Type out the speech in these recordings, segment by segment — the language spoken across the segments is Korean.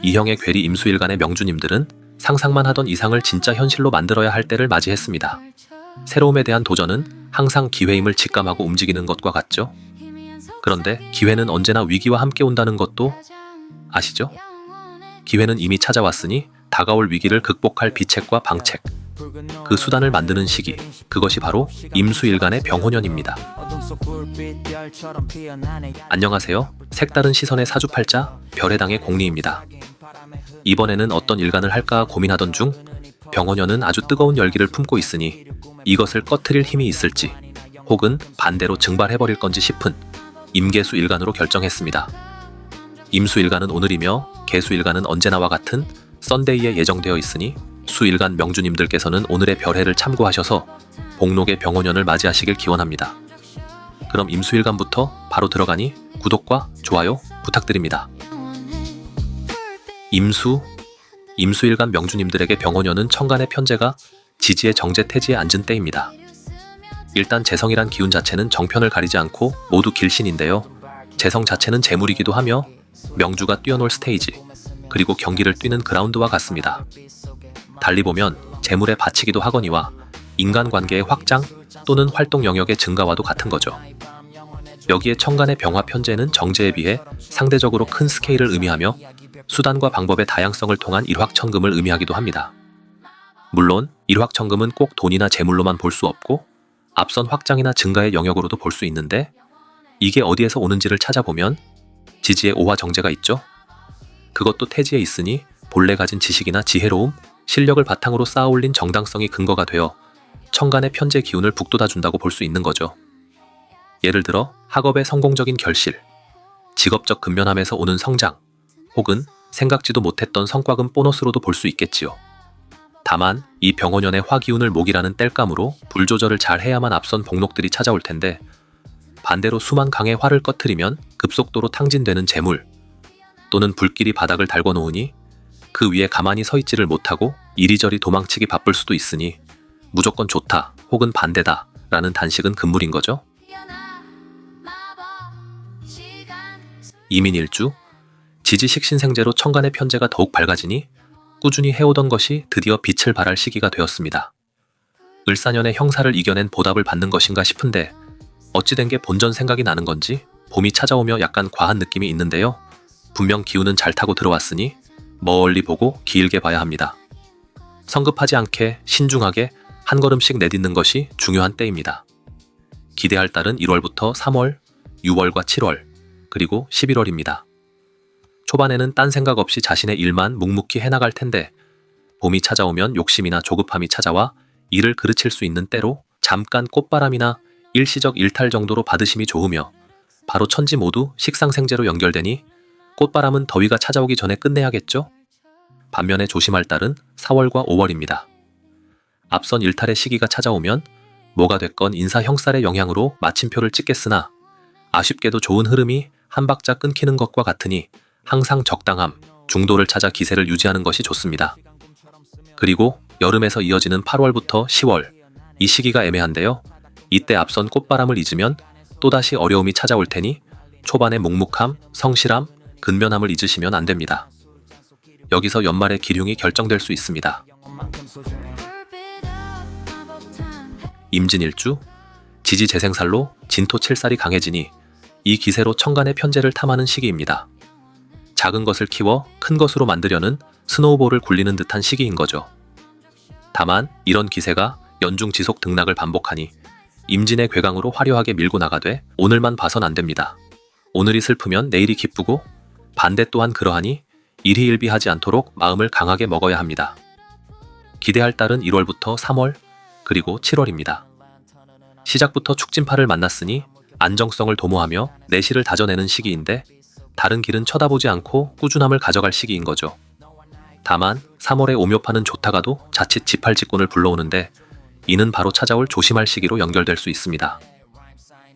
이형의 괴리 임수일간의 명주님들은 상상만 하던 이상을 진짜 현실로 만들어야 할 때를 맞이했습니다. 새로움에 대한 도전은 항상 기회임을 직감하고 움직이는 것과 같죠. 그런데 기회는 언제나 위기와 함께 온다는 것도 아시죠? 기회는 이미 찾아왔으니 다가올 위기를 극복할 비책과 방책, 그 수단을 만드는 시기, 그것이 바로 임수일간의 병호년입니다. 안녕하세요. 색다른 시선의 사주팔자 별해당의 공리입니다. 이번에는 어떤 일간을 할까 고민하던 중 병호년은 아주 뜨거운 열기를 품고 있으니 이것을 꺼트릴 힘이 있을지 혹은 반대로 증발해버릴 건지 싶은 임계수일간으로 결정했습니다. 임수일간은 오늘이며 계수일간은 언제나와 같은 썬데이에 예정되어 있으니 수일간 명주님들께서는 오늘의 별해를 참고하셔서 복록의 병호년을 맞이하시길 기원합니다. 그럼 임수일간부터 바로 들어가니 구독과 좋아요 부탁드립니다. 임수일간 명주님들에게 병호년은 천간의 편제가 지지의 정제 태지에 앉은 때입니다. 일단 재성이란 기운 자체는 정편을 가리지 않고 모두 길신인데요. 재성 자체는 재물이기도 하며 명주가 뛰어놀 스테이지, 그리고 경기를 뛰는 그라운드와 같습니다. 달리 보면 재물에 바치기도 하거니와 인간관계의 확장 또는 활동 영역의 증가와도 같은 거죠. 여기에 천간의 병화 편제는 정제에 비해 상대적으로 큰 스케일을 의미하며 수단과 방법의 다양성을 통한 일확천금을 의미하기도 합니다. 물론 일확천금은 꼭 돈이나 재물로만 볼 수 없고 앞선 확장이나 증가의 영역으로도 볼 수 있는데 이게 어디에서 오는지를 찾아보면 지지의 오화 정제가 있죠. 그것도 태지에 있으니 본래 가진 지식이나 지혜로움, 실력을 바탕으로 쌓아올린 정당성이 근거가 되어 천간의 편제 기운을 북돋아준다고 볼 수 있는 거죠. 예를 들어 학업의 성공적인 결실, 직업적 근면함에서 오는 성장, 혹은 생각지도 못했던 성과금 보너스로도 볼 수 있겠지요. 다만 이 병호년의 화기운을 목이라는 땔감으로 불조절을 잘 해야만 앞선 복록들이 찾아올 텐데 반대로 수만 강의 화를 꺼트리면 급속도로 탕진되는 재물 또는 불길이 바닥을 달궈 놓으니 그 위에 가만히 서 있지를 못하고 이리저리 도망치기 바쁠 수도 있으니 무조건 좋다 혹은 반대다 라는 단식은 금물인 거죠. 이민일주, 지지식신생제로 천간의 편제가 더욱 밝아지니 꾸준히 해오던 것이 드디어 빛을 발할 시기가 되었습니다. 을사년의 형사를 이겨낸 보답을 받는 것인가 싶은데 어찌된 게 본전 생각이 나는 건지 봄이 찾아오며 약간 과한 느낌이 있는데요. 분명 기운은 잘 타고 들어왔으니 멀리 보고 길게 봐야 합니다. 성급하지 않게 신중하게 한 걸음씩 내딛는 것이 중요한 때입니다. 기대할 달은 1월부터 3월, 6월과 7월, 그리고 11월입니다. 초반에는 딴 생각 없이 자신의 일만 묵묵히 해나갈 텐데 봄이 찾아오면 욕심이나 조급함이 찾아와 일을 그르칠 수 있는 때로 잠깐 꽃바람이나 일시적 일탈 정도로 받으심이 좋으며 바로 천지 모두 식상생제로 연결되니 꽃바람은 더위가 찾아오기 전에 끝내야겠죠? 반면에 조심할 달은 4월과 5월입니다. 앞선 일탈의 시기가 찾아오면 뭐가 됐건 인사 형살의 영향으로 마침표를 찍겠으나 아쉽게도 좋은 흐름이 한 박자 끊기는 것과 같으니 항상 적당함, 중도를 찾아 기세를 유지하는 것이 좋습니다. 그리고 여름에서 이어지는 8월부터 10월, 이 시기가 애매한데요. 이때 앞선 꽃바람을 잊으면 또다시 어려움이 찾아올 테니 초반에 묵묵함, 성실함, 근면함을 잊으시면 안 됩니다. 여기서 연말의 기륭이 결정될 수 있습니다. 임진일주, 지지재생살로 진토칠살이 강해지니 이 기세로 천간의 편제를 탐하는 시기입니다. 작은 것을 키워 큰 것으로 만들려는 스노우볼을 굴리는 듯한 시기인 거죠. 다만 이런 기세가 연중 지속 등락을 반복하니 임진의 괴강으로 화려하게 밀고 나가되 오늘만 봐선 안 됩니다. 오늘이 슬프면 내일이 기쁘고 반대 또한 그러하니 일희일비하지 않도록 마음을 강하게 먹어야 합니다. 기대할 달은 1월부터 3월 그리고 7월입니다. 시작부터 축진파를 만났으니 안정성을 도모하며 내실을 다져내는 시기인데 다른 길은 쳐다보지 않고 꾸준함을 가져갈 시기인 거죠. 다만 3월의 오묘파는 좋다가도 자칫 지팔직군을 불러오는데 이는 바로 찾아올 조심할 시기로 연결될 수 있습니다.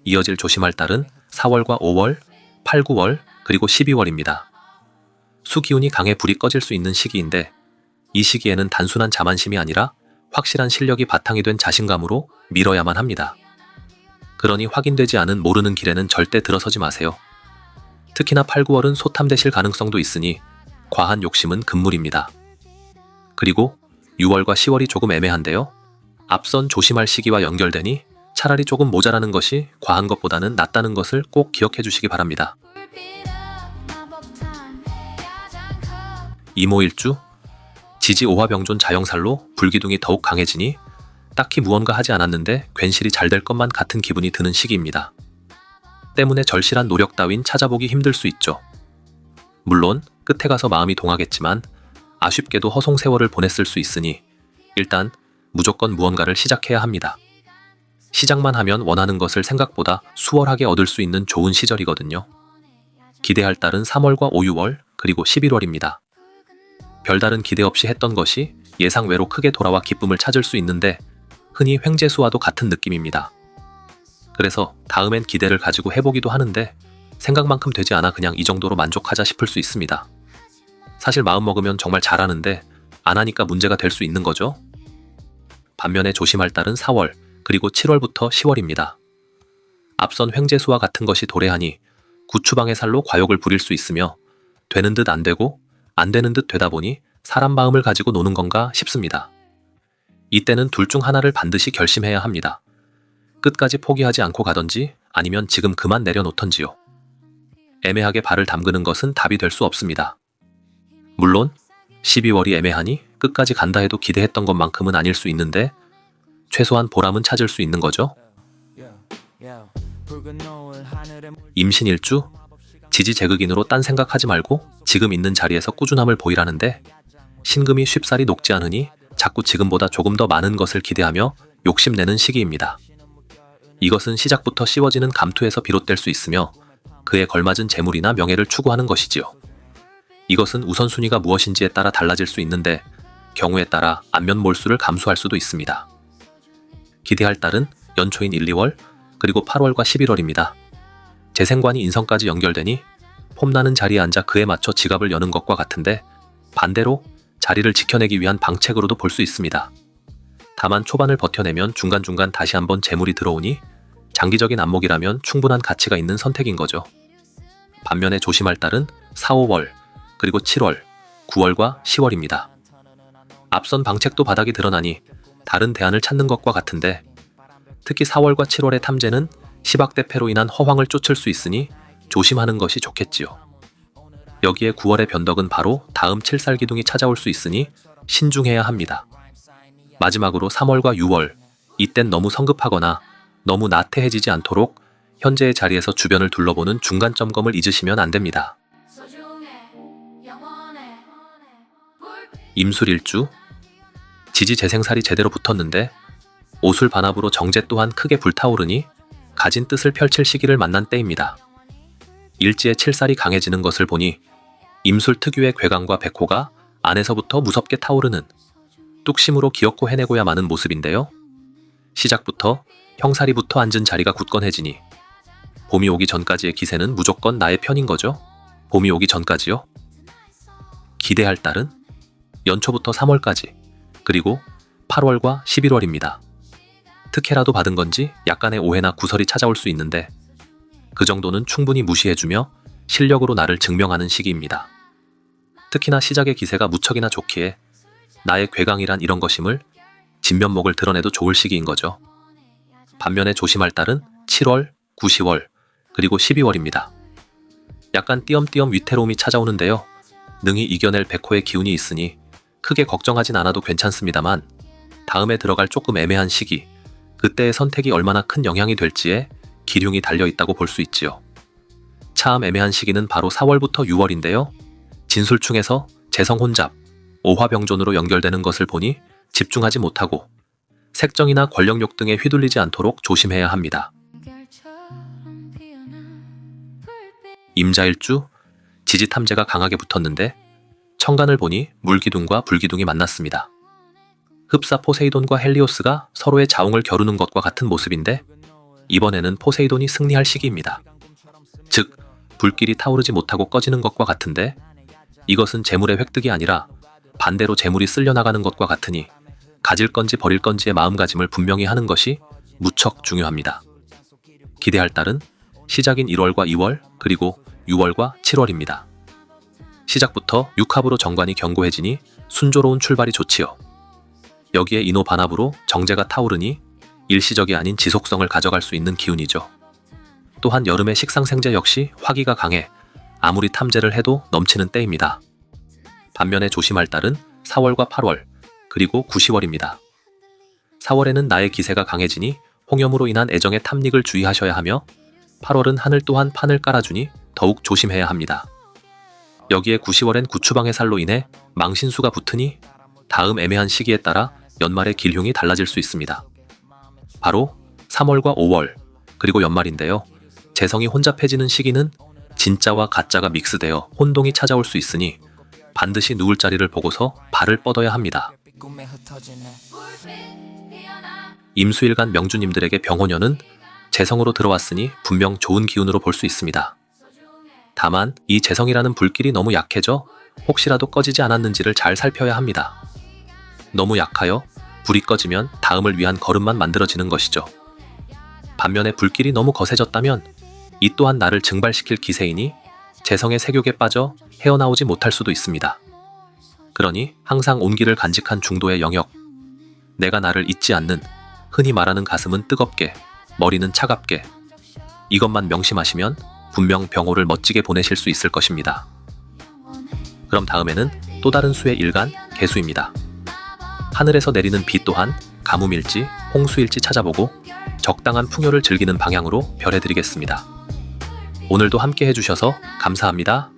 이어질 조심할 달은 4월과 5월, 8, 9월, 그리고 12월입니다. 수기운이 강해 불이 꺼질 수 있는 시기인데 이 시기에는 단순한 자만심이 아니라 확실한 실력이 바탕이 된 자신감으로 밀어야만 합니다. 그러니 확인되지 않은 모르는 길에는 절대 들어서지 마세요. 특히나 8, 9월은 소탐되실 가능성도 있으니 과한 욕심은 금물입니다. 그리고 6월과 10월이 조금 애매한데요. 앞선 조심할 시기와 연결되니 차라리 조금 모자라는 것이 과한 것보다는 낫다는 것을 꼭 기억해 주시기 바랍니다. 이모일주, 지지 오화병존 자영살로 불기둥이 더욱 강해지니 딱히 무언가 하지 않았는데 괜시리 잘 될 것만 같은 기분이 드는 시기입니다. 때문에 절실한 노력 따윈 찾아보기 힘들 수 있죠. 물론 끝에 가서 마음이 동하겠지만 아쉽게도 허송 세월을 보냈을 수 있으니 일단 무조건 무언가를 시작해야 합니다. 시작만 하면 원하는 것을 생각보다 수월하게 얻을 수 있는 좋은 시절이거든요. 기대할 달은 3월과 5, 6월 그리고 11월입니다. 별다른 기대 없이 했던 것이 예상 외로 크게 돌아와 기쁨을 찾을 수 있는데 흔히 횡재수와도 같은 느낌입니다. 그래서 다음엔 기대를 가지고 해보기도 하는데 생각만큼 되지 않아 그냥 이 정도로 만족하자 싶을 수 있습니다. 사실 마음먹으면 정말 잘하는데 안 하니까 문제가 될 수 있는 거죠. 반면에 조심할 달은 4월 그리고 7월부터 10월입니다. 앞선 횡재수와 같은 것이 도래하니 구추방의 살로 과욕을 부릴 수 있으며 되는 듯 안 되고 안 되는 듯 되다 보니 사람 마음을 가지고 노는 건가 싶습니다. 이때는 둘 중 하나를 반드시 결심해야 합니다. 끝까지 포기하지 않고 가던지 아니면 지금 그만 내려놓던지요. 애매하게 발을 담그는 것은 답이 될 수 없습니다. 물론 12월이 애매하니 끝까지 간다 해도 기대했던 것만큼은 아닐 수 있는데 최소한 보람은 찾을 수 있는 거죠. 임신일주, 지지제극인으로 딴 생각하지 말고 지금 있는 자리에서 꾸준함을 보이라는데 신금이 쉽사리 녹지 않으니 자꾸 지금보다 조금 더 많은 것을 기대하며 욕심내는 시기입니다. 이것은 시작부터 씌워지는 감투에서 비롯될 수 있으며 그에 걸맞은 재물이나 명예를 추구하는 것이지요. 이것은 우선순위가 무엇인지에 따라 달라질 수 있는데 경우에 따라 안면 몰수를 감수할 수도 있습니다. 기대할 달은 연초인 1, 2월 그리고 8월과 11월입니다. 재생관이 인성까지 연결되니 폼나는 자리에 앉아 그에 맞춰 지갑을 여는 것과 같은데 반대로 자리를 지켜내기 위한 방책으로도 볼 수 있습니다. 다만 초반을 버텨내면 중간중간 다시 한번 재물이 들어오니 장기적인 안목이라면 충분한 가치가 있는 선택인 거죠. 반면에 조심할 달은 4, 5월 그리고 7월, 9월과 10월입니다. 앞선 방책도 바닥이 드러나니 다른 대안을 찾는 것과 같은데 특히 4월과 7월의 탐재는 시박대패로 인한 허황을 쫓을 수 있으니 조심하는 것이 좋겠지요. 여기에 9월의 변덕은 바로 다음 칠살기둥이 찾아올 수 있으니 신중해야 합니다. 마지막으로 3월과 6월, 이땐 너무 성급하거나 너무 나태해지지 않도록 현재의 자리에서 주변을 둘러보는 중간 점검을 잊으시면 안 됩니다. 임술일주, 지지재생살이 제대로 붙었는데 오술 반합으로 정제 또한 크게 불타오르니 가진 뜻을 펼칠 시기를 만난 때입니다. 일지의 칠살이 강해지는 것을 보니 임술 특유의 괴강과 백호가 안에서부터 무섭게 타오르는 뚝심으로 기어코 해내고야 마는 모습인데요. 시작부터 형살이 붙어 앉은 자리가 굳건해지니 봄이 오기 전까지의 기세는 무조건 나의 편인 거죠. 봄이 오기 전까지요. 기대할 달은 연초부터 3월까지 그리고 8월과 11월입니다. 특혜라도 받은 건지 약간의 오해나 구설이 찾아올 수 있는데 그 정도는 충분히 무시해주며 실력으로 나를 증명하는 시기입니다. 특히나 시작의 기세가 무척이나 좋기에 나의 괴강이란 이런 것임을 진면목을 드러내도 좋을 시기인 거죠. 반면에 조심할 달은 7월, 9, 10월 그리고 12월입니다. 약간 띄엄띄엄 위태로움이 찾아오는데요. 능히 이겨낼 백호의 기운이 있으니 크게 걱정하진 않아도 괜찮습니다만 다음에 들어갈 조금 애매한 시기, 그때의 선택이 얼마나 큰 영향이 될지에 기륭이 달려있다고 볼 수 있지요. 참 애매한 시기는 바로 4월부터 6월인데요. 진술충에서 재성혼잡, 오화병존으로 연결되는 것을 보니 집중하지 못하고 색정이나 권력욕 등에 휘둘리지 않도록 조심해야 합니다. 임자일주, 지지탐재가 강하게 붙었는데 천간을 보니 물기둥과 불기둥이 만났습니다. 흡사 포세이돈과 헬리오스가 서로의 자웅을 겨루는 것과 같은 모습인데 이번에는 포세이돈이 승리할 시기입니다. 즉, 불길이 타오르지 못하고 꺼지는 것과 같은데 이것은 재물의 획득이 아니라 반대로 재물이 쓸려나가는 것과 같으니 가질 건지 버릴 건지의 마음가짐을 분명히 하는 것이 무척 중요합니다. 기대할 달은 시작인 1월과 2월 그리고 6월과 7월입니다. 시작부터 6합으로 정관이 견고해지니 순조로운 출발이 좋지요. 여기에 인호 반합으로 정제가 타오르니 일시적이 아닌 지속성을 가져갈 수 있는 기운이죠. 또한 여름의 식상생재 역시 화기가 강해 아무리 탐제를 해도 넘치는 때입니다. 반면에 조심할 달은 4월과 8월, 그리고 9, 10월입니다. 4월에는 나의 기세가 강해지니 홍염으로 인한 애정의 탐닉을 주의하셔야 하며 8월은 하늘 또한 판을 깔아주니 더욱 조심해야 합니다. 여기에 9, 10월엔 구추방의 살로 인해 망신수가 붙으니 다음 애매한 시기에 따라 연말의 길흉이 달라질 수 있습니다. 바로 3월과 5월, 그리고 연말인데요. 재성이 혼잡해지는 시기는 진짜와 가짜가 믹스되어 혼동이 찾아올 수 있으니 반드시 누울 자리를 보고서 발을 뻗어야 합니다. 임수일간 명주님들에게 병혼연은 재성으로 들어왔으니 분명 좋은 기운으로 볼 수 있습니다. 다만 이 재성이라는 불길이 너무 약해져 혹시라도 꺼지지 않았는지를 잘 살펴야 합니다. 너무 약하여 불이 꺼지면 다음을 위한 걸음만 만들어지는 것이죠. 반면에 불길이 너무 거세졌다면 이 또한 나를 증발시킬 기세이니 재성의 세욕에 빠져 헤어나오지 못할 수도 있습니다. 그러니 항상 온기를 간직한 중도의 영역, 내가 나를 잊지 않는, 흔히 말하는 가슴은 뜨겁게, 머리는 차갑게, 이것만 명심하시면 분명 병호를 멋지게 보내실 수 있을 것입니다. 그럼 다음에는 또 다른 수의 일간, 개수입니다. 하늘에서 내리는 비 또한 가뭄일지, 홍수일지 찾아보고 적당한 풍요를 즐기는 방향으로 별해드리겠습니다. 오늘도 함께 해주셔서 감사합니다.